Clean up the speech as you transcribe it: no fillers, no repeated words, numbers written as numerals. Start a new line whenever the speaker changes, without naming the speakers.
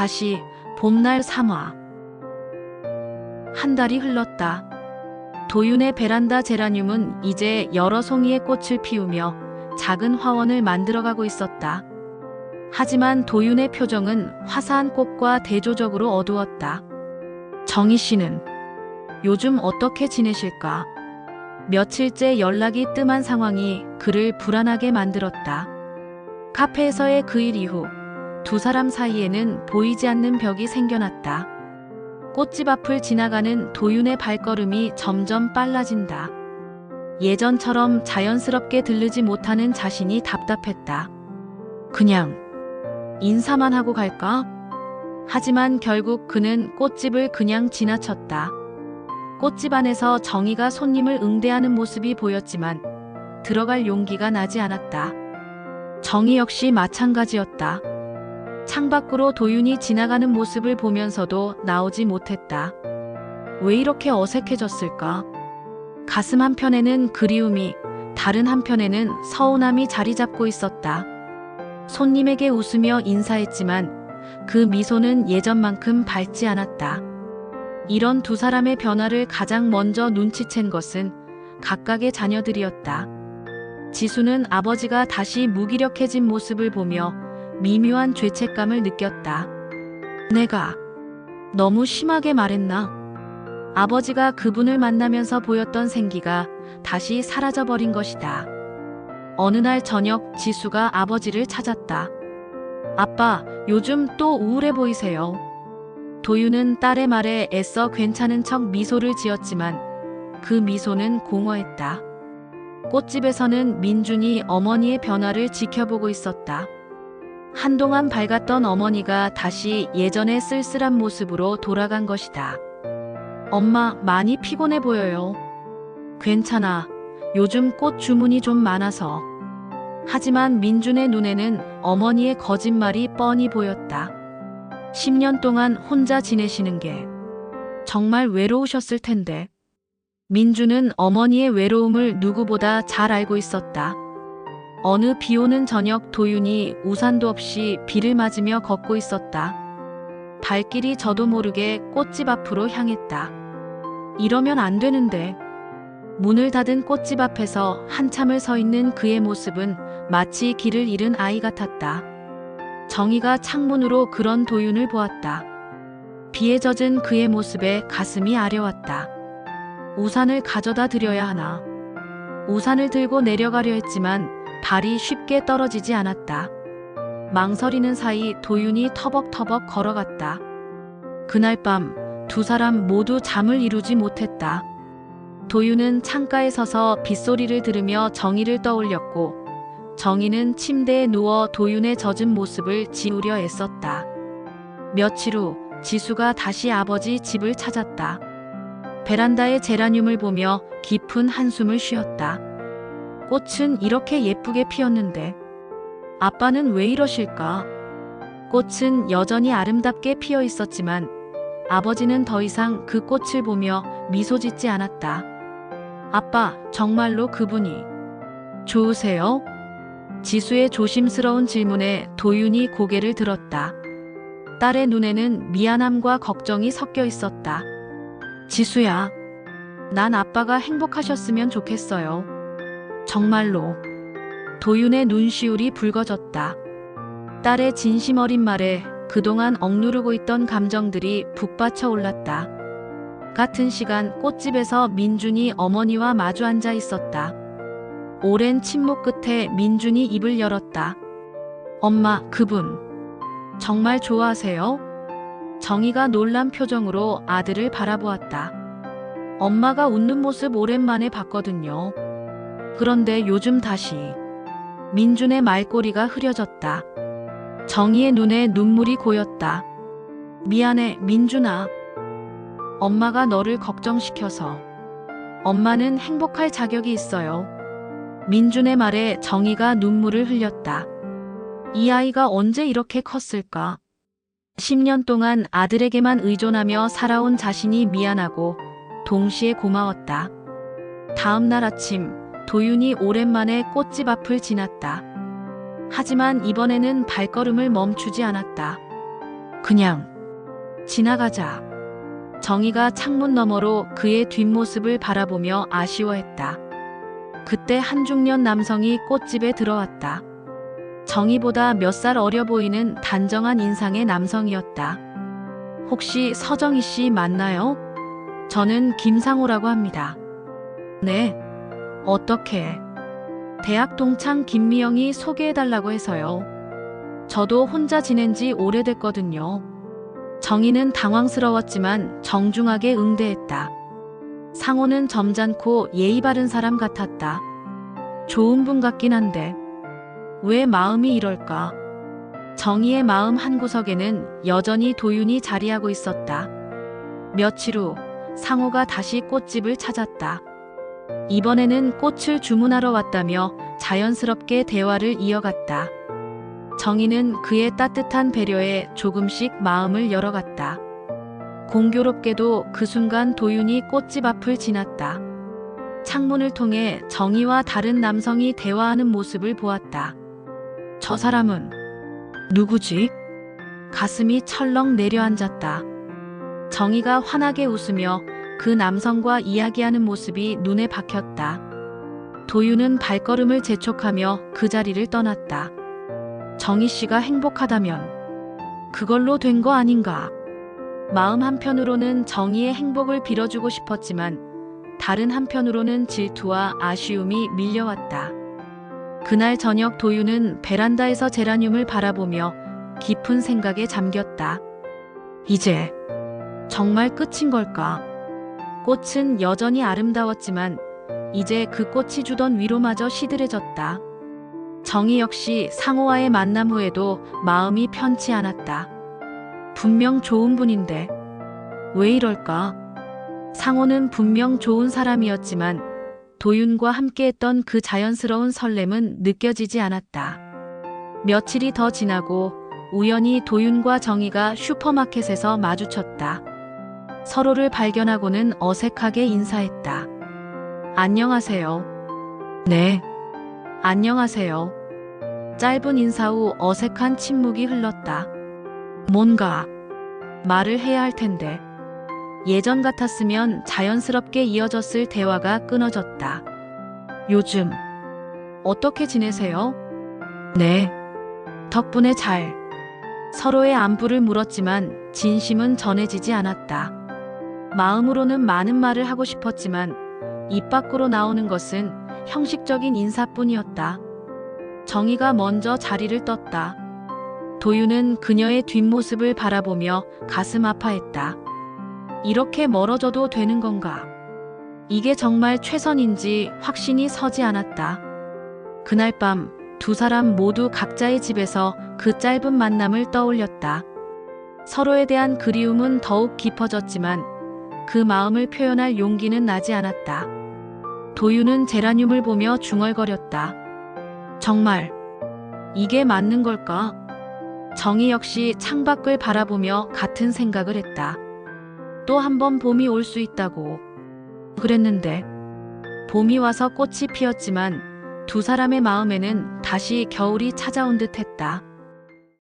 다시 봄날 3화. 한 달이 흘렀다. 도윤의 베란다 제라늄은 이제 여러 송이의 꽃을 피우며 작은 화원을 만들어가고 있었다. 하지만 도윤의 표정은 화사한 꽃과 대조적으로 어두웠다. 정희 씨는 요즘 어떻게 지내실까? 며칠째 연락이 뜸한 상황이 그를 불안하게 만들었다. 카페에서의 그 일 이후 두 사람 사이에는 보이지 않는 벽이 생겨났다. 꽃집 앞을 지나가는 도윤의 발걸음이 점점 빨라진다. 예전처럼 자연스럽게 들르지 못하는 자신이 답답했다. 그냥 인사만 하고 갈까? 하지만 결국 그는 꽃집을 그냥 지나쳤다. 꽃집 안에서 정희가 손님을 응대하는 모습이 보였지만 들어갈 용기가 나지 않았다. 정희 역시 마찬가지였다. 창밖으로 도윤이 지나가는 모습을 보면서도 나오지 못했다. 왜 이렇게 어색해졌을까? 가슴 한편에는 그리움이, 다른 한편에는 서운함이 자리 잡고 있었다. 손님에게 웃으며 인사했지만 그 미소는 예전만큼 밝지 않았다. 이런 두 사람의 변화를 가장 먼저 눈치챈 것은 각각의 자녀들이었다. 지수는 아버지가 다시 무기력해진 모습을 보며 미묘한 죄책감을 느꼈다. 내가 너무 심하게 말했나? 아버지가 그분을 만나면서 보였던 생기가 다시 사라져버린 것이다. 어느 날 저녁 지수가 아버지를 찾았다. 아빠, 요즘 또 우울해 보이세요. 도윤은 딸의 말에 애써 괜찮은 척 미소를 지었지만 그 미소는 공허했다. 꽃집에서는 민준이 어머니의 변화를 지켜보고 있었다. 한동안 밝았던 어머니가 다시 예전의 쓸쓸한 모습으로 돌아간 것이다. 엄마, 많이 피곤해 보여요. 괜찮아. 요즘 꽃 주문이 좀 많아서. 하지만 민준의 눈에는 어머니의 거짓말이 뻔히 보였다. 10년 동안 혼자 지내시는 게 정말 외로우셨을 텐데. 민준은 어머니의 외로움을 누구보다 잘 알고 있었다. 어느 비 오는 저녁 도윤이 우산도 없이 비를 맞으며 걷고 있었다. 발길이 저도 모르게 꽃집 앞으로 향했다. 이러면 안 되는데. 문을 닫은 꽃집 앞에서 한참을 서 있는 그의 모습은 마치 길을 잃은 아이 같았다. 정희가 창문으로 그런 도윤을 보았다. 비에 젖은 그의 모습에 가슴이 아려왔다. 우산을 가져다 드려야 하나. 우산을 들고 내려가려 했지만 발이 쉽게 떨어지지 않았다. 망설이는 사이 도윤이 터벅터벅 걸어갔다. 그날 밤 두 사람 모두 잠을 이루지 못했다. 도윤은 창가에 서서 빗소리를 들으며 정희를 떠올렸고 정희는 침대에 누워 도윤의 젖은 모습을 지우려 애썼다. 며칠 후 지수가 다시 아버지 집을 찾았다. 베란다의 제라늄을 보며 깊은 한숨을 쉬었다. 꽃은 이렇게 예쁘게 피었는데 아빠는 왜 이러실까? 꽃은 여전히 아름답게 피어 있었지만 아버지는 더 이상 그 꽃을 보며 미소 짓지 않았다. 아빠, 정말로 그분이 좋으세요? 지수의 조심스러운 질문에 도윤이 고개를 들었다. 딸의 눈에는 미안함과 걱정이 섞여 있었다. 지수야, 난 아빠가 행복하셨으면 좋겠어요. 정말로. 도윤의 눈시울이 붉어졌다. 딸의 진심 어린 말에 그동안 억누르고 있던 감정들이 북받쳐 올랐다. 같은 시간 꽃집에서 민준이 어머니와 마주 앉아 있었다. 오랜 침묵 끝에 민준이 입을 열었다. 엄마, 그분 정말 좋아하세요? 정희가 놀란 표정으로 아들을 바라보았다. 엄마가 웃는 모습 오랜만에 봤거든요. 그런데 요즘 다시. 민준의 말꼬리가 흐려졌다. 정희의 눈에 눈물이 고였다. 미안해, 민준아. 엄마가 너를 걱정시켜서. 엄마는 행복할 자격이 있어요. 민준의 말에 정희가 눈물을 흘렸다. 이 아이가 언제 이렇게 컸을까? 10년 동안 아들에게만 의존하며 살아온 자신이 미안하고 동시에 고마웠다. 다음 날 아침 도윤이 오랜만에 꽃집 앞을 지났다. 하지만 이번에는 발걸음을 멈추지 않았다. 그냥 지나가자. 정희가 창문 너머로 그의 뒷모습을 바라보며 아쉬워했다. 그때 한 중년 남성이 꽃집에 들어왔다. 정희보다 몇 살 어려 보이는 단정한 인상의 남성이었다. 혹시 서정희 씨 맞나요? 저는 김상호라고 합니다. 네, 어떻게? 대학 동창 김미영이 소개해달라고 해서요. 저도 혼자 지낸 지 오래됐거든요. 정희는 당황스러웠지만 정중하게 응대했다. 상호는 점잖고 예의 바른 사람 같았다. 좋은 분 같긴 한데 왜 마음이 이럴까? 정희의 마음 한구석에는 여전히 도윤이 자리하고 있었다. 며칠 후 상호가 다시 꽃집을 찾았다. 이번에는 꽃을 주문하러 왔다며 자연스럽게 대화를 이어갔다. 정희는 그의 따뜻한 배려에 조금씩 마음을 열어갔다. 공교롭게도 그 순간 도윤이 꽃집 앞을 지났다. 창문을 통해 정희와 다른 남성이 대화하는 모습을 보았다. 저 사람은 누구지? 가슴이 철렁 내려앉았다. 정희가 환하게 웃으며 그 남성과 이야기하는 모습이 눈에 박혔다. 도윤은 발걸음을 재촉하며 그 자리를 떠났다. 정희 씨가 행복하다면 그걸로 된 거 아닌가? 마음 한편으로는 정희의 행복을 빌어주고 싶었지만 다른 한편으로는 질투와 아쉬움이 밀려왔다. 그날 저녁 도윤은 베란다에서 제라늄을 바라보며 깊은 생각에 잠겼다. 이제 정말 끝인 걸까? 꽃은 여전히 아름다웠지만 이제 그 꽃이 주던 위로마저 시들해졌다. 정희 역시 상호와의 만남 후에도 마음이 편치 않았다. 분명 좋은 분인데 왜 이럴까? 상호는 분명 좋은 사람이었지만 도윤과 함께했던 그 자연스러운 설렘은 느껴지지 않았다. 며칠이 더 지나고 우연히 도윤과 정희가 슈퍼마켓에서 마주쳤다. 서로를 발견하고는 어색하게 인사했다. 안녕하세요. 네. 안녕하세요. 짧은 인사 후 어색한 침묵이 흘렀다. 뭔가 말을 해야 할 텐데 예전 같았으면 자연스럽게 이어졌을 대화가 끊어졌다. 요즘 어떻게 지내세요? 네. 덕분에 잘. 서로의 안부를 물었지만 진심은 전해지지 않았다. 마음으로는 많은 말을 하고 싶었지만 입 밖으로 나오는 것은 형식적인 인사뿐이었다. 정희가 먼저 자리를 떴다. 도윤은 그녀의 뒷모습을 바라보며 가슴 아파했다. 이렇게 멀어져도 되는 건가? 이게 정말 최선인지 확신이 서지 않았다. 그날 밤 두 사람 모두 각자의 집에서 그 짧은 만남을 떠올렸다. 서로에 대한 그리움은 더욱 깊어졌지만 그 마음을 표현할 용기는 나지 않았다. 도윤은 제라늄을 보며 중얼거렸다. 정말 이게 맞는 걸까? 정희 역시 창밖을 바라보며 같은 생각을 했다. 또 한 번 봄이 올 수 있다고 그랬는데 봄이 와서 꽃이 피었지만 두 사람의 마음에는 다시 겨울이 찾아온 듯 했다.